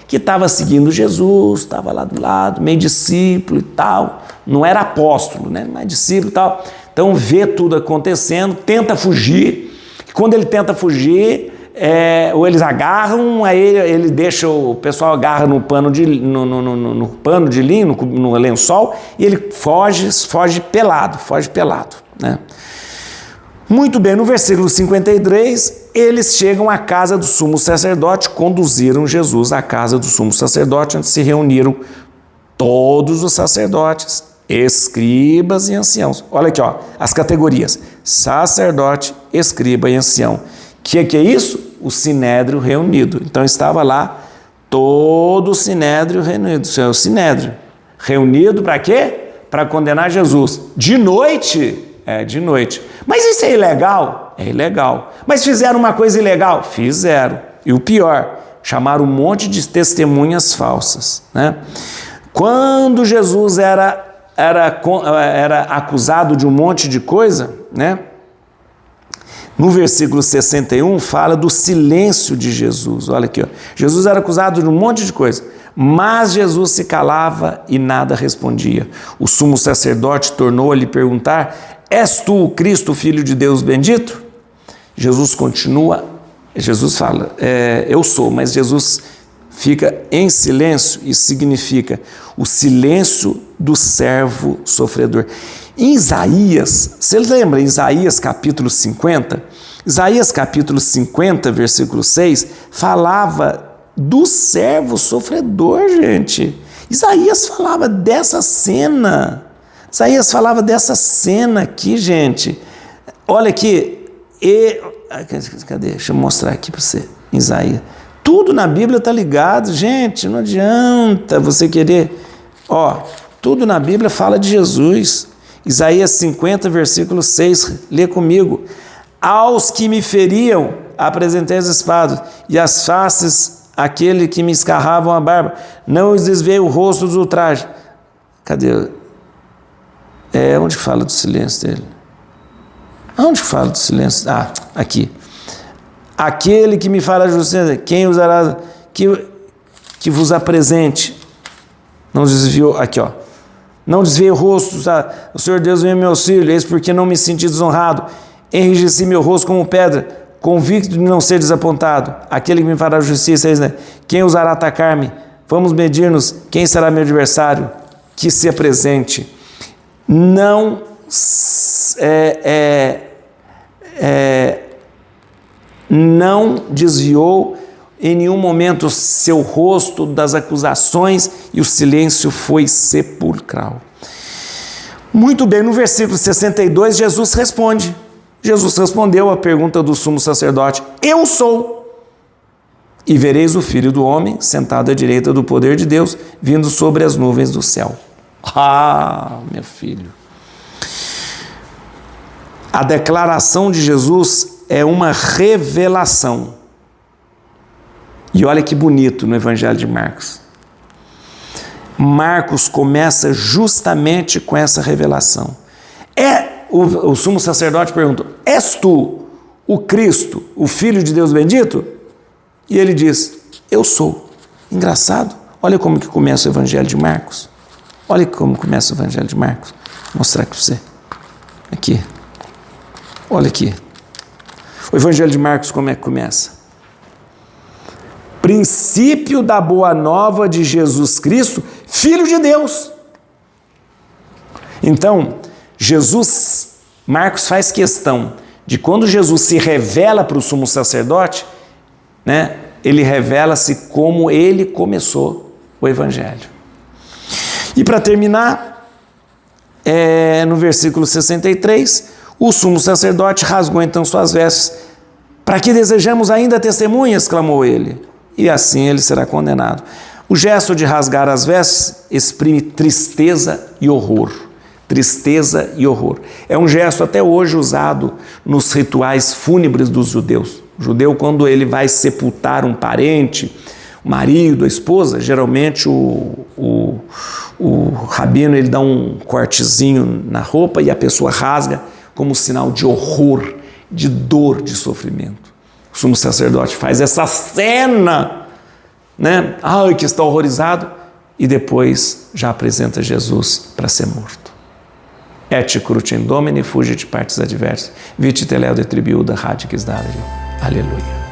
que estava seguindo Jesus, estava lá do lado, meio discípulo e tal, não era apóstolo, né? Mas discípulo e tal. Então vê tudo acontecendo, tenta fugir. Quando ele tenta fugir, ou eles agarram, aí ele deixa, o pessoal agarra no pano de linho, no lençol, e ele foge pelado, né? Muito bem, no versículo 53, eles chegam à casa do sumo sacerdote, conduziram Jesus à casa do sumo sacerdote, onde se reuniram todos os sacerdotes, escribas e anciãos. Olha aqui, ó, as categorias: sacerdote, escriba e ancião. Que é isso? O sinédrio reunido. Então estava lá todo o sinédrio reunido. Isso é o sinédrio. Reunido para quê? Para condenar Jesus. De noite? De noite. Mas isso é ilegal? É ilegal. Mas fizeram uma coisa ilegal? Fizeram. E o pior, chamaram um monte de testemunhas falsas, né? Quando Jesus era acusado de um monte de coisa, né? No versículo 61 fala do silêncio de Jesus. Olha aqui, ó. Jesus era acusado de um monte de coisa, mas Jesus se calava e nada respondia. O sumo sacerdote tornou a lhe perguntar: és tu o Cristo, filho de Deus bendito? Jesus fala, eu sou, mas Jesus fica em silêncio. Isso significa o silêncio do servo sofredor. Em Isaías, você lembra em Isaías capítulo 50? Isaías capítulo 50, versículo 6, falava do servo sofredor, gente. Isaías falava dessa cena. Aqui, gente. Olha aqui. Cadê? Deixa eu mostrar aqui para você. Isaías. Tudo na Bíblia está ligado, gente. Não adianta você querer. Tudo na Bíblia fala de Jesus. Isaías 50, versículo 6, lê comigo. Aos que me feriam, apresentei as espadas, e as faces, aquele que me escarravam a barba, não os desviei o rosto do ultraje. Cadê? Onde fala do silêncio dele? Onde fala do silêncio? Aqui. Aquele que me fala a justiça, quem usará, que vos apresente. Não desviou, aqui, ó. Não desviei o rosto, o Senhor Deus veio em meu auxílio, eis porque não me senti desonrado. Enrijeci meu rosto como pedra, convicto de não ser desapontado. Aquele que me fará justiça, quem ousará atacar-me? Vamos medir-nos, quem será meu adversário? Que se apresente. Não não desviou em nenhum momento seu rosto das acusações e o silêncio foi sepulcral. Muito bem, no versículo 62, Jesus responde. Jesus respondeu à pergunta do sumo sacerdote: eu sou. E vereis o Filho do Homem sentado à direita do poder de Deus, vindo sobre as nuvens do céu. Ah, meu filho. A declaração de Jesus é uma revelação. E olha que bonito no Evangelho de Marcos. Marcos começa justamente com essa revelação. O sumo sacerdote pergunta: és tu o Cristo, o Filho de Deus bendito? E ele diz: eu sou. Engraçado. Olha como que começa o Evangelho de Marcos. Olha como começa o Evangelho de Marcos. Vou mostrar aqui para você. Aqui. Olha aqui. O Evangelho de Marcos como é que começa? Princípio da boa nova de Jesus Cristo, Filho de Deus. Então, Marcos faz questão de quando Jesus se revela para o sumo sacerdote, né, ele revela-se como ele começou o Evangelho. E para terminar, no versículo 63, o sumo sacerdote rasgou então suas vestes. Para que desejamos ainda testemunhas? Clamou ele. E assim ele será condenado. O gesto de rasgar as vestes exprime tristeza e horror. Tristeza e horror. É um gesto até hoje usado nos rituais fúnebres dos judeus. O judeu, quando ele vai sepultar um parente, o marido, a esposa, geralmente o rabino ele dá um cortezinho na roupa e a pessoa rasga como sinal de horror, de dor, de sofrimento. O sumo sacerdote faz essa cena, né? Ai, que está horrorizado, e depois já apresenta Jesus para ser morto. Et crucem Domini fugit partis adversae, vite teleo de tribiuda radix Aleluia.